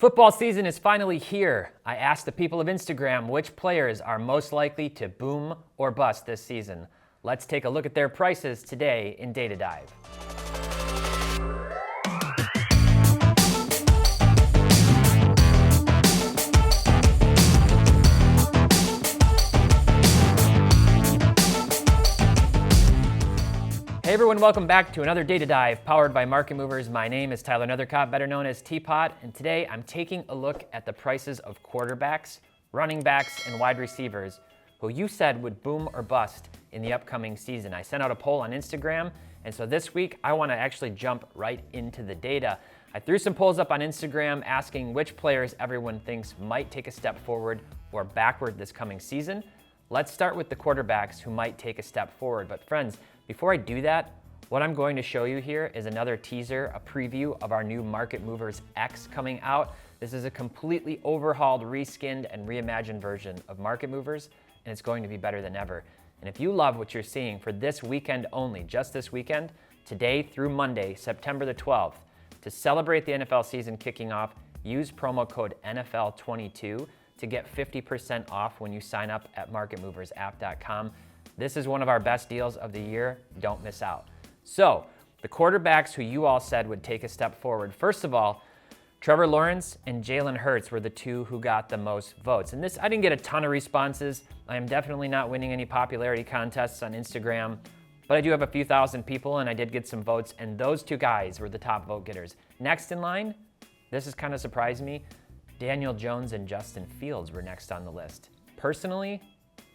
Football season is finally here. I asked the people of Instagram which players are most likely to boom or bust this season. Let's take a look at their prices today in Data Dive. Hey everyone, welcome back to another Data Dive powered by Market Movers. My name is Tyler Nethercott, better known as T-Pott, and today I'm taking a look at the prices of quarterbacks, running backs, and wide receivers who you said would boom or bust in the upcoming season. I sent out a poll on Instagram, and so this week I want to actually jump right into the data. I threw some polls up on Instagram asking which players everyone thinks might take a step forward or backward this coming season. Let's start with the quarterbacks who might take a step forward. But friends, before I do that, what I'm going to show you here is another teaser, a preview of our new Market Movers X coming out. This is a completely overhauled, reskinned, and reimagined version of Market Movers, and it's going to be better than ever. And if you love what you're seeing for this weekend only, just this weekend, today through Monday, September the 12th, to celebrate the NFL season kicking off, use promo code NFL22 to get 50% off when you sign up at marketmoversapp.com. This is one of our best deals of the year. Don't miss out. So, the quarterbacks who you all said would take a step forward. First of all, Trevor Lawrence and Jalen Hurts were the two who got the most votes. And this, I didn't get a ton of responses. I am definitely not winning any popularity contests on Instagram, but I do have a few thousand people and I did get some votes, and those two guys were the top vote getters. Next in line, this has kind of surprised me, Daniel Jones and Justin Fields were next on the list. Personally,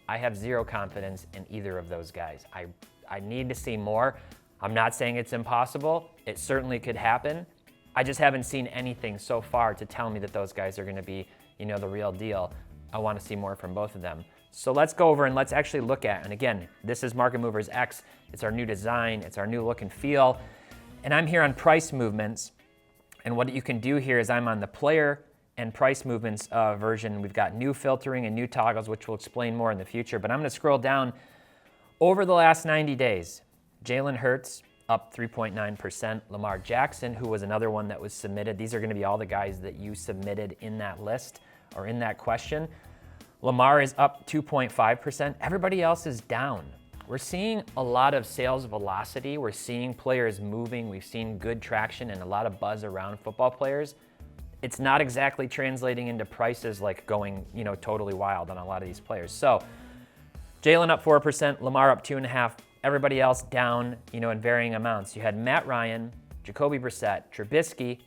I have zero confidence in either of those guys. I need to see more. I'm not saying it's impossible. It certainly could happen. I just haven't seen anything so far to tell me that those guys are going to be, the real deal. I want to see more from both of them. So let's go over and let's actually look at, and again, this is Market Movers X. It's our new design. It's our new look and feel. And I'm here on price movements. And what you can do here is I'm on the player and price movements version. We've got new filtering and new toggles, which we'll explain more in the future. But I'm going to scroll down over the last 90 days. Jalen Hurts up 3.9%. Lamar Jackson, who was another one that was submitted. These are going to be all the guys that you submitted in that list or in that question. Lamar is up 2.5%. Everybody else is down. We're seeing a lot of sales velocity. We're seeing players moving. We've seen good traction and a lot of buzz around football players. It's not exactly translating into prices like going, totally wild on a lot of these players. So Jalen up 4%, Lamar up 2.5%, everybody else down, in varying amounts. You had Matt Ryan, Jacoby Brissett, Trubisky.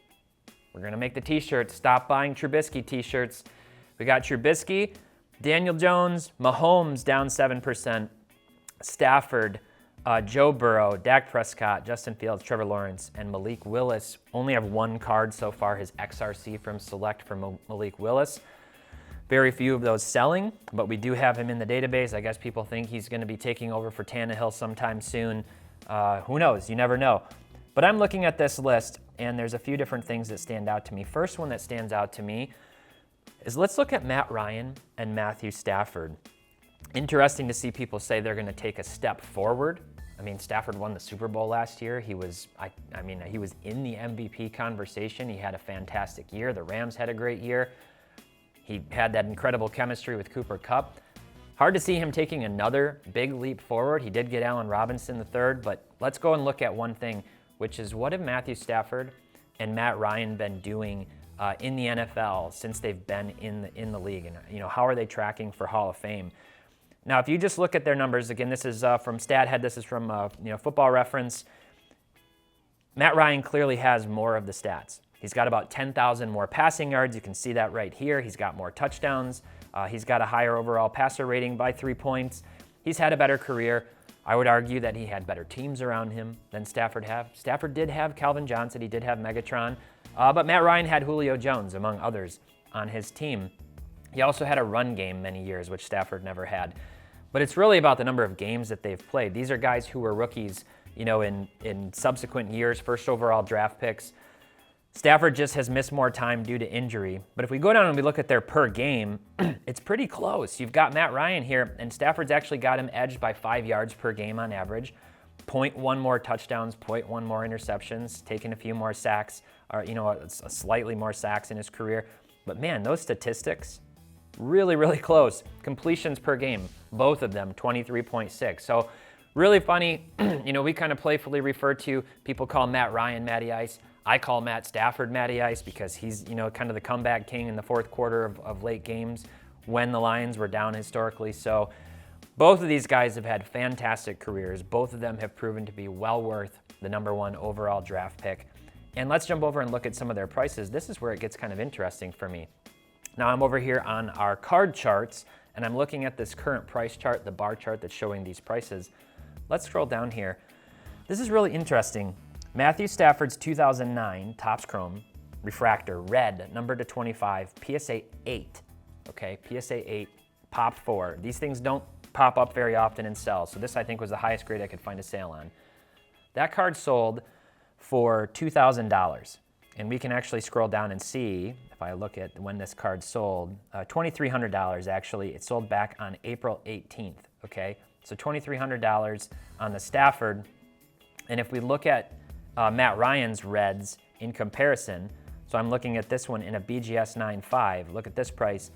We're going to make the t-shirts. Stop buying Trubisky t-shirts. We got Trubisky, Daniel Jones, Mahomes down 7%, Stafford, Joe Burrow, Dak Prescott, Justin Fields, Trevor Lawrence, and Malik Willis. Only have one card so far, his XRC from Select for Malik Willis. Very few of those selling, but we do have him in the database. I guess people think he's going to be taking over for Tannehill sometime soon. Who knows? You never know. But I'm looking at this list, and there's a few different things that stand out to me. First one that stands out to me is let's look at Matt Ryan and Matthew Stafford. Interesting to see people say they're going to take a step forward. I mean, Stafford won the Super Bowl last year. He was, he was in the MVP conversation. He had a fantastic year. The Rams had a great year. He had that incredible chemistry with Cooper Kupp. Hard to see him taking another big leap forward. He did get Allen Robinson the third, but let's go and look at one thing, which is what have Matthew Stafford and Matt Ryan been doing in the NFL since they've been in the league, and how are they tracking for Hall of Fame? Now, if you just look at their numbers, again, this is from StatHead, this is from Football Reference. Matt Ryan clearly has more of the stats. He's got about 10,000 more passing yards. You can see that right here. He's got more touchdowns. He's got a higher overall passer rating by 3 points. He's had a better career. I would argue that he had better teams around him than Stafford have. Stafford did have Calvin Johnson. He did have Megatron. But Matt Ryan had Julio Jones, among others, on his team. He also had a run game many years, which Stafford never had. But it's really about the number of games that they've played. These are guys who were rookies, in subsequent years, first overall draft picks. Stafford just has missed more time due to injury. But if we go down and we look at their per game, it's pretty close. You've got Matt Ryan here, and Stafford's actually got him edged by 5 yards per game on average. 0.1 more touchdowns, 0.1 more interceptions, taking a few more sacks, or a slightly more sacks in his career. But man, those statistics, really, really close. Completions per game, both of them, 23.6. So really funny. We kind of playfully refer to, people call Matt Ryan Matty Ice. I call Matt Stafford Matty Ice because he's, kind of the comeback king in the fourth quarter of late games when the Lions were down historically. So both of these guys have had fantastic careers. Both of them have proven to be well worth the #1 overall draft pick. And let's jump over and look at some of their prices. This is where it gets kind of interesting for me. Now I'm over here on our card charts, and I'm looking at this current price chart, the bar chart that's showing these prices. Let's scroll down here. This is really interesting. Matthew Stafford's 2009 Topps Chrome Refractor, red, number to 25, PSA 8. Okay, PSA 8, pop 4. These things don't pop up very often and sell, so this I think was the highest grade I could find a sale on. That card sold for $2,000, and we can actually scroll down and see, if I look at when this card sold, $2,300 actually. It sold back on April 18th, okay? So $2,300 on the Stafford, and if we look at Matt Ryan's reds in comparison, so I'm looking at this one in a BGS 9.5, look at this price.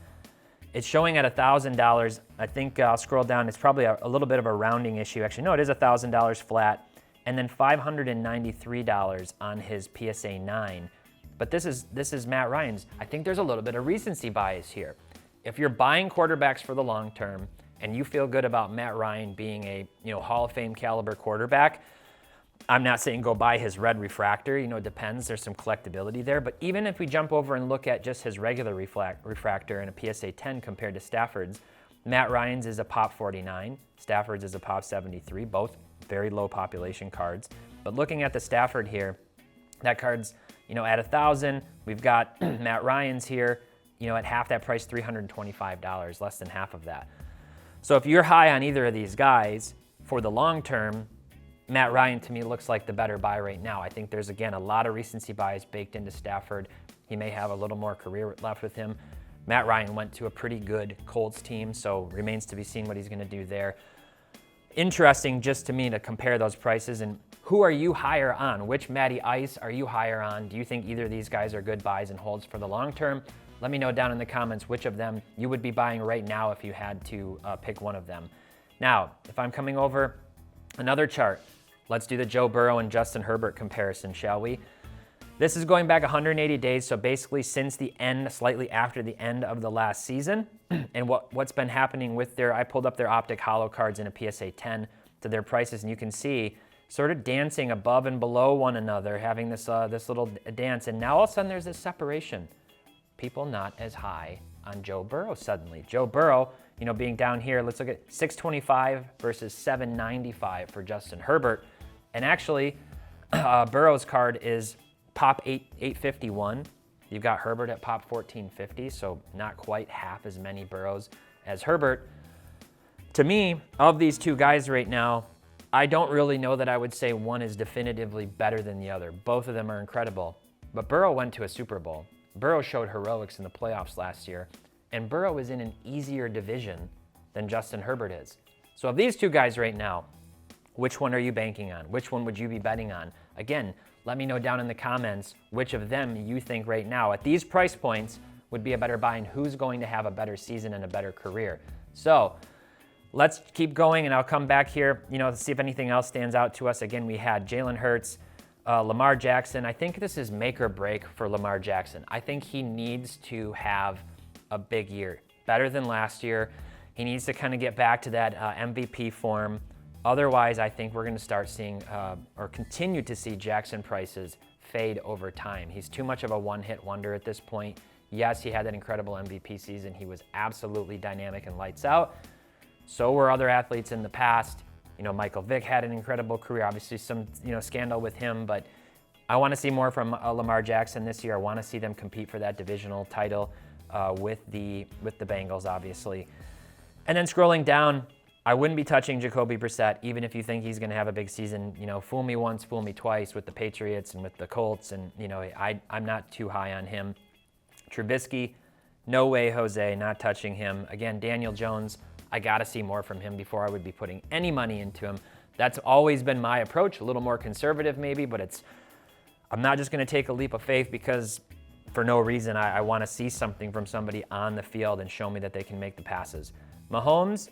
It's showing at $1,000. I think I'll scroll down. It's probably a little bit of a rounding issue. Actually, no, it is $1,000 flat. And then $593 on his PSA 9. But this is Matt Ryan's. I think there's a little bit of recency bias here. If you're buying quarterbacks for the long term and you feel good about Matt Ryan being a Hall of Fame caliber quarterback, I'm not saying go buy his red refractor, it depends, there's some collectability there, but even if we jump over and look at just his regular refractor and a PSA 10 compared to Stafford's, Matt Ryan's is a pop 49, Stafford's is a pop 73, both very low population cards. But looking at the Stafford here, that card's, at $1,000, we've got Matt Ryan's here, at half that price, $325, less than half of that. So if you're high on either of these guys, for the long term, Matt Ryan, to me, looks like the better buy right now. I think there's, again, a lot of recency bias baked into Stafford. He may have a little more career left with him. Matt Ryan went to a pretty good Colts team, so remains to be seen what he's going to do there. Interesting just to me to compare those prices. And who are you higher on? Which Matty Ice are you higher on? Do you think either of these guys are good buys and holds for the long term? Let me know down in the comments which of them you would be buying right now if you had to pick one of them. Now, if I'm coming over another chart, let's do the Joe Burrow and Justin Herbert comparison, shall we? This is going back 180 days, so basically since the end, slightly after the end of the last season. And what's been happening with I pulled up their Optic Holo cards in a PSA 10 to their prices, and you can see sort of dancing above and below one another, having this little dance, and now all of a sudden there's this separation. People not as high on Joe Burrow suddenly. Joe Burrow, being down here, let's look at 625 versus 795 for Justin Herbert. And actually, Burrow's card is pop 851. You've got Herbert at pop 1450, so not quite half as many Burrows as Herbert. To me, of these two guys right now, I don't really know that I would say one is definitively better than the other. Both of them are incredible. But Burrow went to a Super Bowl. Burrow showed heroics in the playoffs last year, and Burrow is in an easier division than Justin Herbert is. So of these two guys right now, which one are you banking on? Which one would you be betting on? Again, let me know down in the comments which of them you think right now at these price points would be a better buy and who's going to have a better season and a better career. So let's keep going, and I'll come back here, to see if anything else stands out to us. Again, we had Jalen Hurts, Lamar Jackson. I think this is make or break for Lamar Jackson. I think he needs to have a big year, better than last year. He needs to kind of get back to that MVP form. Otherwise, I think we're going to start seeing or continue to see Jackson prices fade over time. He's too much of a one-hit wonder at this point. Yes, he had that incredible MVP season. He was absolutely dynamic and lights out. So were other athletes in the past. Michael Vick had an incredible career. Obviously, some scandal with him, but I want to see more from Lamar Jackson this year. I want to see them compete for that divisional title with the Bengals, obviously. And then scrolling down, I wouldn't be touching Jacoby Brissett, even if you think he's going to have a big season. Fool me once, fool me twice with the Patriots and with the Colts, and I'm not too high on him. Trubisky, no way, Jose, not touching him. Again, Daniel Jones, I got to see more from him before I would be putting any money into him. That's always been my approach, a little more conservative maybe, but I'm not just going to take a leap of faith because for no reason I want to see something from somebody on the field and show me that they can make the passes. Mahomes,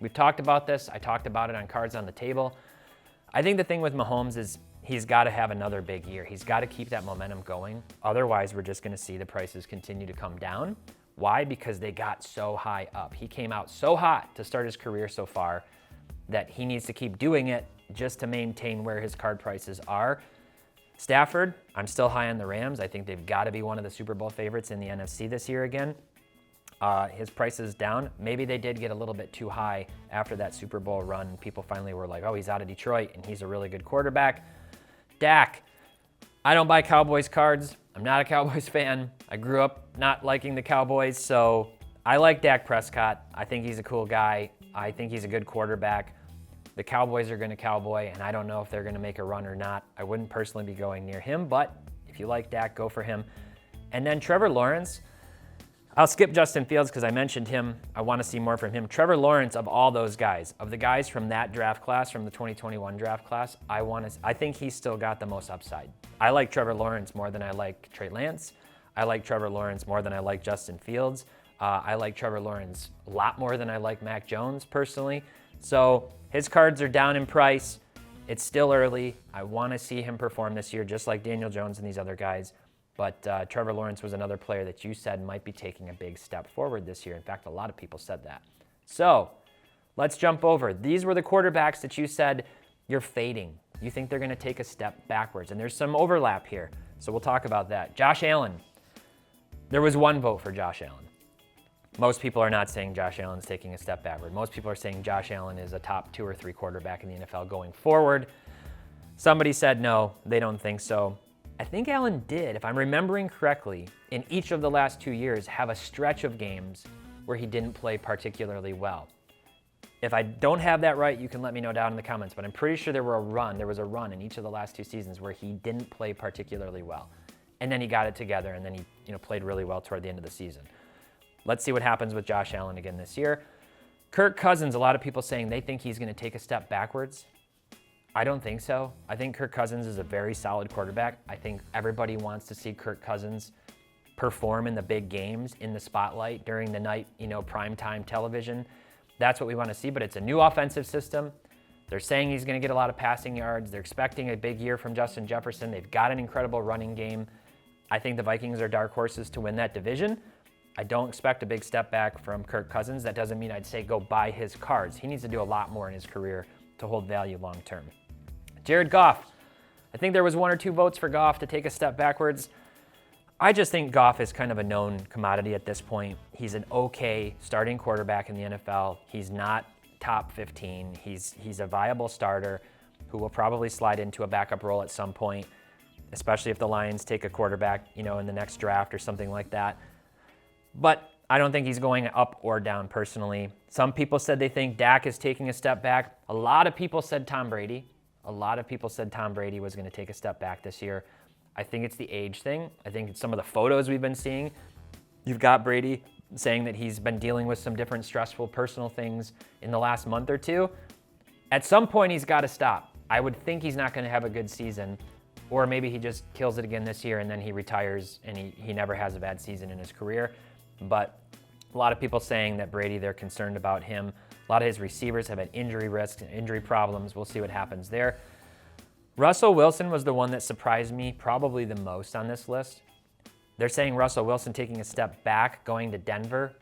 we've talked about this. I talked about it on Cards on the Table. I think the thing with Mahomes is he's got to have another big year. He's got to keep that momentum going. Otherwise, we're just going to see the prices continue to come down. Why? Because they got so high up. He came out so hot to start his career so far that he needs to keep doing it just to maintain where his card prices are. Stafford, I'm still high on the Rams. I think they've got to be one of the Super Bowl favorites in the NFC this year again. His price is down. Maybe they did get a little bit too high after that Super Bowl run. People finally were like, oh, he's out of Detroit and he's a really good quarterback. Dak, I don't buy Cowboys cards. I'm not a Cowboys fan. I grew up not liking the Cowboys, so I like Dak Prescott. I think he's a cool guy. I think he's a good quarterback. The Cowboys are going to cowboy, and I don't know if they're going to make a run or not. I wouldn't personally be going near him, but if you like Dak, go for him. And then Trevor Lawrence, I'll skip Justin Fields because I mentioned him. I want to see more from him. Trevor Lawrence, of all those guys, of the guys from that draft class, from the 2021 draft class, I think he's still got the most upside. I like Trevor Lawrence more than I like Trey Lance. I like Trevor Lawrence more than I like Justin Fields. I like Trevor Lawrence a lot more than I like Mac Jones personally. So his cards are down in price. It's still early. I want to see him perform this year, just like Daniel Jones and these other guys. But Trevor Lawrence was another player that you said might be taking a big step forward this year. In fact, a lot of people said that. So let's jump over. These were the quarterbacks that you said you're fading. You think they're going to take a step backwards. And there's some overlap here. So we'll talk about that. Josh Allen. There was one vote for Josh Allen. Most people are not saying Josh Allen's taking a step backward. Most people are saying Josh Allen is a top 2 or 3 quarterback in the NFL going forward. Somebody said no, they don't think so. I think Allen did, if I'm remembering correctly, in each of the last 2 years, have a stretch of games where he didn't play particularly well. If I don't have that right, you can let me know down in the comments, but I'm pretty sure there was a run in each of the last 2 seasons where he didn't play particularly well. And then he got it together, and then he played really well toward the end of the season. Let's see what happens with Josh Allen again this year. Kirk Cousins, a lot of people saying they think he's going to take a step backwards. I don't think so. I think Kirk Cousins is a very solid quarterback. I think everybody wants to see Kirk Cousins perform in the big games, in the spotlight, during the night, primetime television. That's what we want to see, but it's a new offensive system. They're saying he's going to get a lot of passing yards. They're expecting a big year from Justin Jefferson. They've got an incredible running game. I think the Vikings are dark horses to win that division. I don't expect a big step back from Kirk Cousins. That doesn't mean I'd say go buy his cards. He needs to do a lot more in his career to hold value long term. Jared Goff. I think there was 1 or 2 votes for Goff to take a step backwards. I just think Goff is kind of a known commodity at this point. He's an okay starting quarterback in the NFL. He's not top 15. He's a viable starter who will probably slide into a backup role at some point, especially if the Lions take a quarterback, in the next draft or something like that. But I don't think he's going up or down personally. Some people said they think Dak is taking a step back. A lot of people said Tom Brady. A lot of people said Tom Brady was going to take a step back this year. I think it's the age thing. I think it's some of the photos we've been seeing. You've got Brady saying that he's been dealing with some different stressful personal things in the last month or two. At some point, he's got to stop. I would think he's not going to have a good season, or maybe he just kills it again this year and then he retires and he never has a bad season in his career. But a lot of people saying that Brady, they're concerned about him. A lot of his receivers have had injury risks and injury problems. We'll see what happens there. Russell Wilson was the one that surprised me probably the most on this list. They're saying Russell Wilson taking a step back, going to Denver.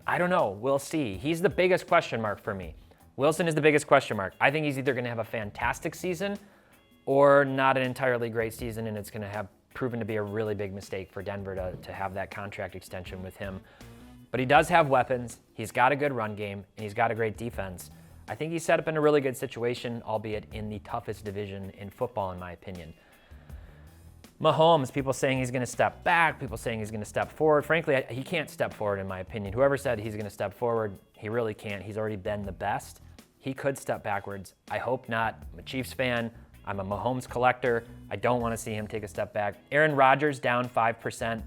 I don't know. We'll see. He's the biggest question mark for me. Wilson is the biggest question mark. I think he's either going to have a fantastic season or not an entirely great season, and it's going to have proven to be a really big mistake for Denver to have that contract extension with him. But he does have weapons. He's got a good run game, and he's got a great defense. I think he's set up in a really good situation, albeit in the toughest division in football, in my opinion. Mahomes, people saying he's going to step back, people saying he's going to step forward. Frankly, he can't step forward, in my opinion. Whoever said he's going to step forward, he really can't. He's already been the best. He could step backwards. I hope not. I'm a Chiefs fan. I'm a Mahomes collector. I don't want to see him take a step back. Aaron Rodgers down 5%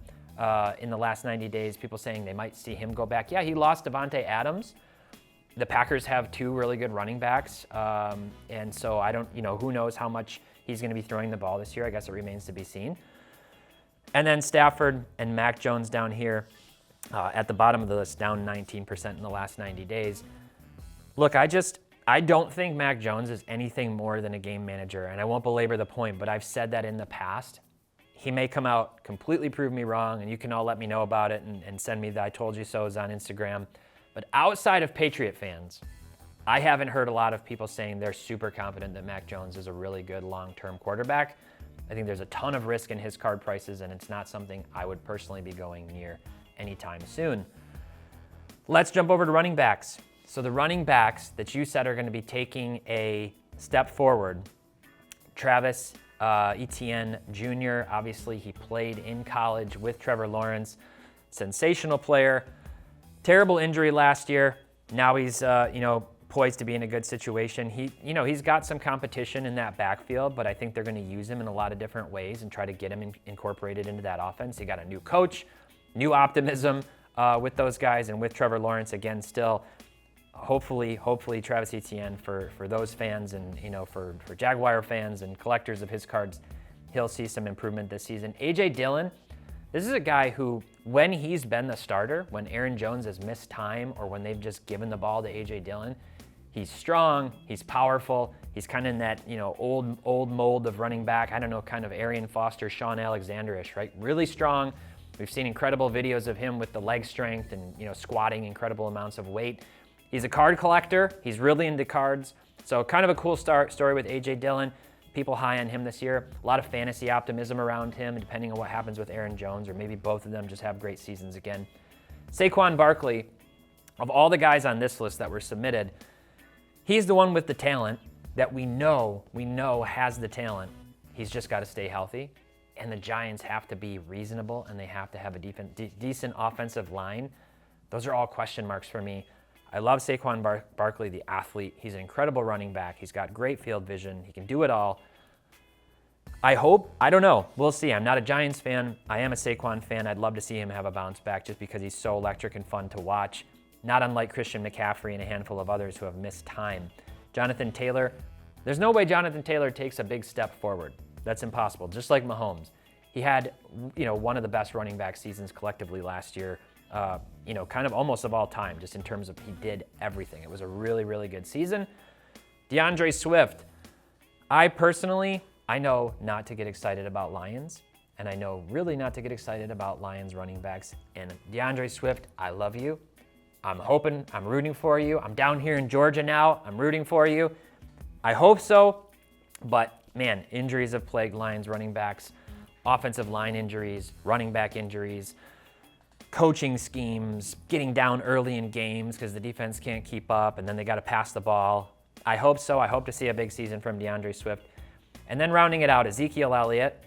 in the last 90 days. People saying they might see him go back. Yeah, he lost Devontae Adams. the Packers have 2 really good running backs, and so I don't, who knows how much he's going to be throwing the ball this year. I guess it remains to be seen. And then Stafford and Mac Jones down here at the bottom of the list, down 19% in the last 90 days. Look, I don't think Mac Jones is anything more than a game manager, and I won't belabor the point, but I've said that in the past. He may come out, completely prove me wrong, and you can all let me know about it and send me the I told you so's on Instagram. But outside of Patriot fans, I haven't heard a lot of people saying they're super confident that Mac Jones is a really good long-term quarterback. I think there's a ton of risk in his card prices, and it's not something I would personally be going near anytime soon. Let's jump over to running backs. So the running backs that you said are going to be taking a step forward, Travis Etienne Jr., obviously he played in college with Trevor Lawrence, sensational player, terrible injury last year. Now he's poised to be in a good situation. He's got some competition in that backfield, but I think they're going to use him in a lot of different ways and try to get him incorporated into that offense. He got a new coach, new optimism with those guys, and with Trevor Lawrence again still. Hopefully Travis Etienne for those fans and for Jaguar fans and collectors of his cards, he'll see some improvement this season. A.J. Dillon, this is a guy who, when he's been the starter, when Aaron Jones has missed time or when they've just given the ball to A.J. Dillon, he's strong, he's powerful, he's kind of in that old mold of running back. I don't know, kind of Arian Foster, Sean Alexander-ish, right? Really strong. We've seen incredible videos of him with the leg strength and squatting incredible amounts of weight. He's a card collector. He's really into cards. So kind of a cool story with A.J. Dillon. People high on him this year. A lot of fantasy optimism around him, depending on what happens with Aaron Jones, or maybe both of them just have great seasons again. Saquon Barkley, of all the guys on this list that were submitted, he's the one with the talent that we know has the talent. He's just got to stay healthy. And the Giants have to be reasonable, and they have to have a decent offensive line. Those are all question marks for me. I love Saquon Barkley, the athlete. He's an incredible running back. He's got great field vision. He can do it all. I don't know. We'll see. I'm not a Giants fan. I am a Saquon fan. I'd love to see him have a bounce back just because he's so electric and fun to watch. Not unlike Christian McCaffrey and a handful of others who have missed time. Jonathan Taylor, there's no way Jonathan Taylor takes a big step forward. That's impossible. Just like Mahomes. He had, one of the best running back seasons collectively last year. Kind of almost of all time, just in terms of he did everything. It was a really, really good season. Deandre Swift. I know not to get excited about Lions, and I know really not to get excited about Lions running backs. And Deandre Swift, I love you. I'm rooting for you. I'm down here in Georgia now. I'm rooting for you. I hope so, but man, injuries have plagued Lions running backs. Offensive line injuries, running back injuries, coaching schemes, getting down early in games because the defense can't keep up, and then they got to pass the ball. I hope so. I hope to see a big season from DeAndre Swift. And then rounding it out, Ezekiel Elliott.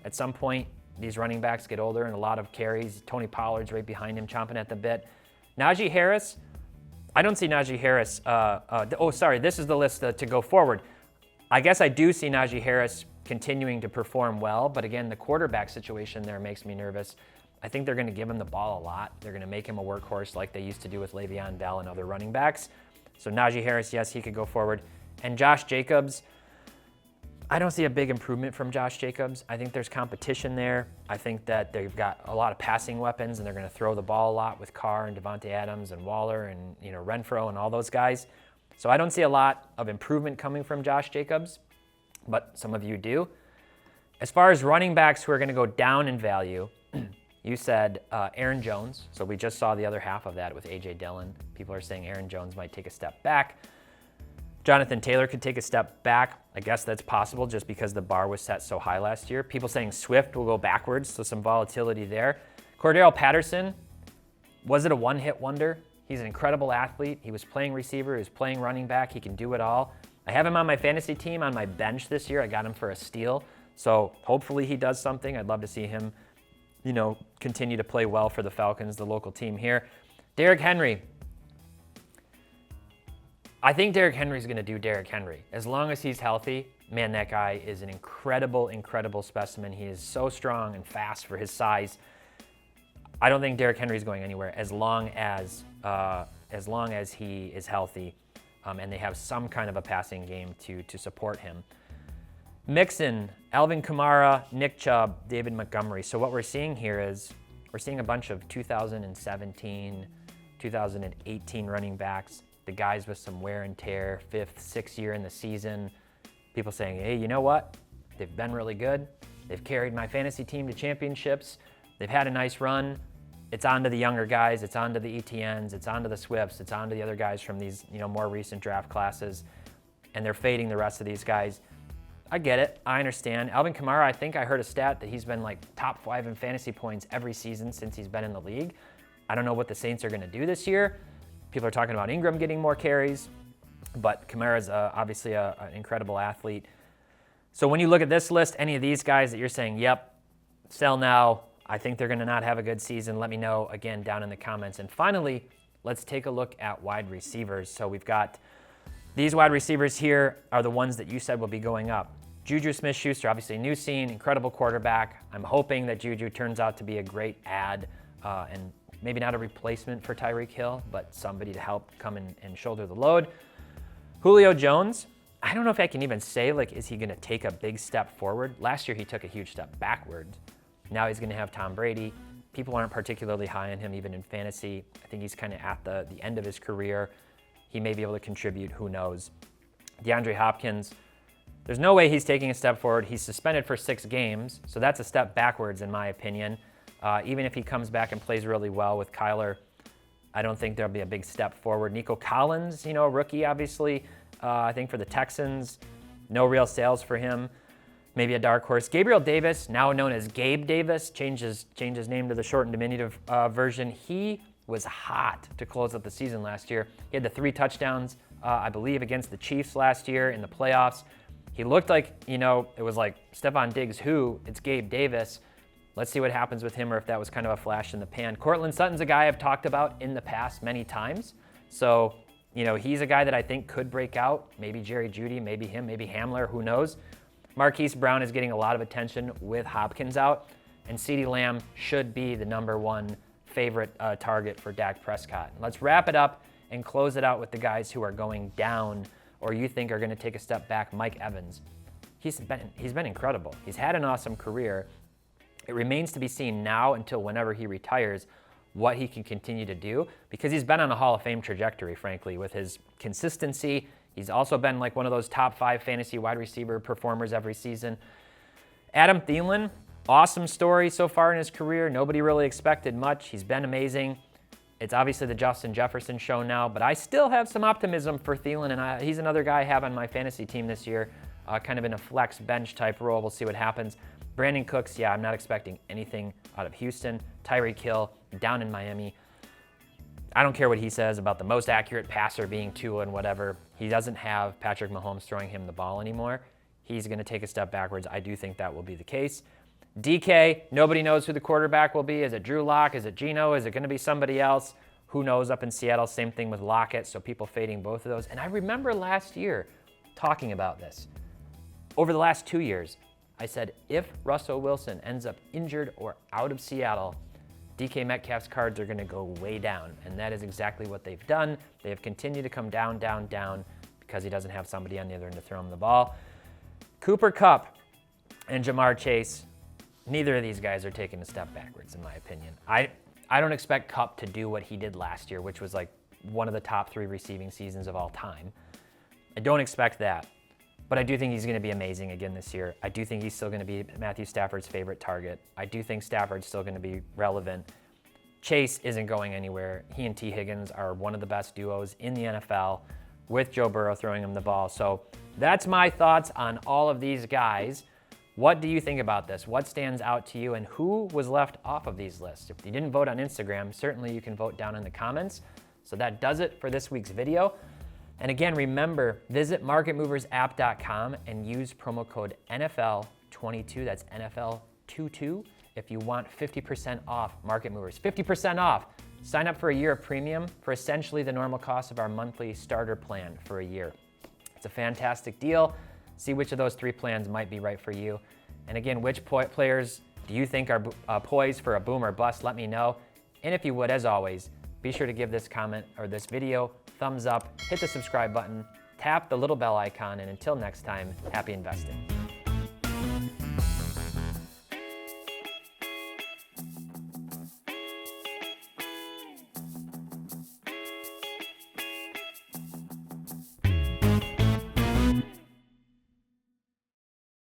At some point, these running backs get older and a lot of carries. Tony Pollard's right behind him, chomping at the bit. Naji Harris, I don't see Naji Harris. This is the list to go forward. I guess I do see Naji Harris continuing to perform well, but again, the quarterback situation there makes me nervous. I think they're going to give him the ball a lot. They're going to make him a workhorse like they used to do with Le'Veon Bell and other running backs. So Naji Harris, yes, he could go forward. And Josh Jacobs, I don't see a big improvement from Josh Jacobs. I think there's competition there. I think that they've got a lot of passing weapons, and they're going to throw the ball a lot with Carr and Devontae Adams and Waller and Renfro and all those guys. So I don't see a lot of improvement coming from Josh Jacobs, but some of you do. As far as running backs who are going to go down in value, you said Aaron Jones. So we just saw the other half of that with A.J. Dillon. People are saying Aaron Jones might take a step back. Jonathan Taylor could take a step back. I guess that's possible just because the bar was set so high last year. People saying Swift will go backwards, so some volatility there. Cordero Patterson, was it a one-hit wonder? He's an incredible athlete. He was playing receiver. He was playing running back. He can do it all. I have him on my fantasy team on my bench this year. I got him for a steal. So hopefully he does something. I'd love to see him, continue to play well for the Falcons, the local team here. Derrick Henry. I think Derrick Henry's going to do Derrick Henry. As long as he's healthy, man, that guy is an incredible, incredible specimen. He is so strong and fast for his size. I don't think Derrick Henry's going anywhere as long as as long as he is healthy and they have some kind of a passing game to support him. Mixon, Alvin Kamara, Nick Chubb, David Montgomery. So what we're seeing here is we're seeing a bunch of 2017, 2018 running backs, the guys with some wear and tear, 5th, 6th year in the season. People saying, hey, you know what? They've been really good. They've carried my fantasy team to championships. They've had a nice run. It's on to the younger guys. It's on to the ETNs. It's on to the Swifts. It's on to the other guys from these, more recent draft classes. And they're fading the rest of these guys. I get it. I understand. Alvin Kamara, I think I heard a stat that he's been like top 5 in fantasy points every season since he's been in the league. I don't know what the Saints are going to do this year. People are talking about Ingram getting more carries, but Kamara's obviously an incredible athlete. So when you look at this list, any of these guys that you're saying, yep, sell now, I think they're going to not have a good season, let me know again down in the comments. And finally, let's take a look at wide receivers. So we've got these wide receivers here are the ones that you said will be going up. Juju Smith-Schuster, obviously new scene, incredible quarterback. I'm hoping that Juju turns out to be a great add and maybe not a replacement for Tyreek Hill, but somebody to help come in and shoulder the load. Julio Jones, I don't know if I can even say, is he going to take a big step forward? Last year, he took a huge step backwards. Now he's going to have Tom Brady. People aren't particularly high on him, even in fantasy. I think he's kind of at the end of his career. He may be able to contribute, who knows. DeAndre Hopkins, there's no way he's taking a step forward. He's suspended for 6 games, so that's a step backwards in my opinion. Even if he comes back and plays really well with Kyler, I don't think there'll be a big step forward. Nico Collins, rookie, obviously. I think for the Texans, no real sales for him. Maybe a dark horse. Gabriel Davis, now known as Gabe Davis, changed his name to the short and diminutive version. He was hot to close out the season last year. He had the 3 touchdowns, I believe, against the Chiefs last year in the playoffs. He looked like, it was like Stephon Diggs, it's Gabe Davis. Let's see what happens with him or if that was kind of a flash in the pan. Cortland Sutton's a guy I've talked about in the past many times. So, he's a guy that I think could break out. Maybe Jerry Jeudy, maybe him, maybe Hamler, who knows. Marquise Brown is getting a lot of attention with Hopkins out. And CeeDee Lamb should be the #1 favorite target for Dak Prescott. Let's wrap it up and close it out with the guys who are going down or you think are going to take a step back. Mike Evans. He's been incredible. He's had an awesome career. It remains to be seen now until whenever he retires what he can continue to do, because he's been on a Hall of Fame trajectory, frankly, with his consistency. He's also been like one of those top 5 fantasy wide receiver performers every season. Adam Thielen, awesome story so far in his career. Nobody really expected much. He's been amazing. It's obviously the Justin Jefferson show now, but I still have some optimism for Thielen, and he's another guy I have on my fantasy team this year, kind of in a flex bench type role. We'll see what happens. Brandon Cooks, I'm not expecting anything out of Houston. Tyreek Hill, down in Miami. I don't care what he says about the most accurate passer being Tua and whatever. He doesn't have Patrick Mahomes throwing him the ball anymore. He's going to take a step backwards. I do think that will be the case. DK, nobody knows who the quarterback will be. Is it Drew Lock? Is it Geno? Is it going to be somebody else? Who knows up in Seattle? Same thing with Lockett, so people fading both of those. And I remember last year talking about this. Over the last 2 years, I said, if Russell Wilson ends up injured or out of Seattle, DK Metcalf's cards are going to go way down. And that is exactly what they've done. They have continued to come down, down, down because he doesn't have somebody on the other end to throw him the ball. Cooper Kupp and Jamar Chase, neither of these guys are taking a step backwards, in my opinion. I don't expect Kupp to do what he did last year, which was like one of the top 3 receiving seasons of all time. I don't expect that. But I do think he's going to be amazing again this year. I do think he's still going to be Matthew Stafford's favorite target. I do think Stafford's still going to be relevant. Chase isn't going anywhere. He and T. Higgins are one of the best duos in the NFL with Joe Burrow throwing him the ball. So that's my thoughts on all of these guys. What do you think about this? What stands out to you, and who was left off of these lists? If you didn't vote on Instagram, certainly you can vote down in the comments. So that does it for this week's video. And again, remember, visit marketmoversapp.com and use promo code NFL22, that's NFL22, if you want 50% off Market Movers. 50% off. Sign up for a year of premium for essentially the normal cost of our monthly starter plan for a year. It's a fantastic deal. See which of those 3 plans might be right for you. And again, which players do you think are poised for a boom or bust? Let me know. And if you would, as always, be sure to give this comment or this video thumbs up, hit the subscribe button, tap the little bell icon, and until next time, happy investing.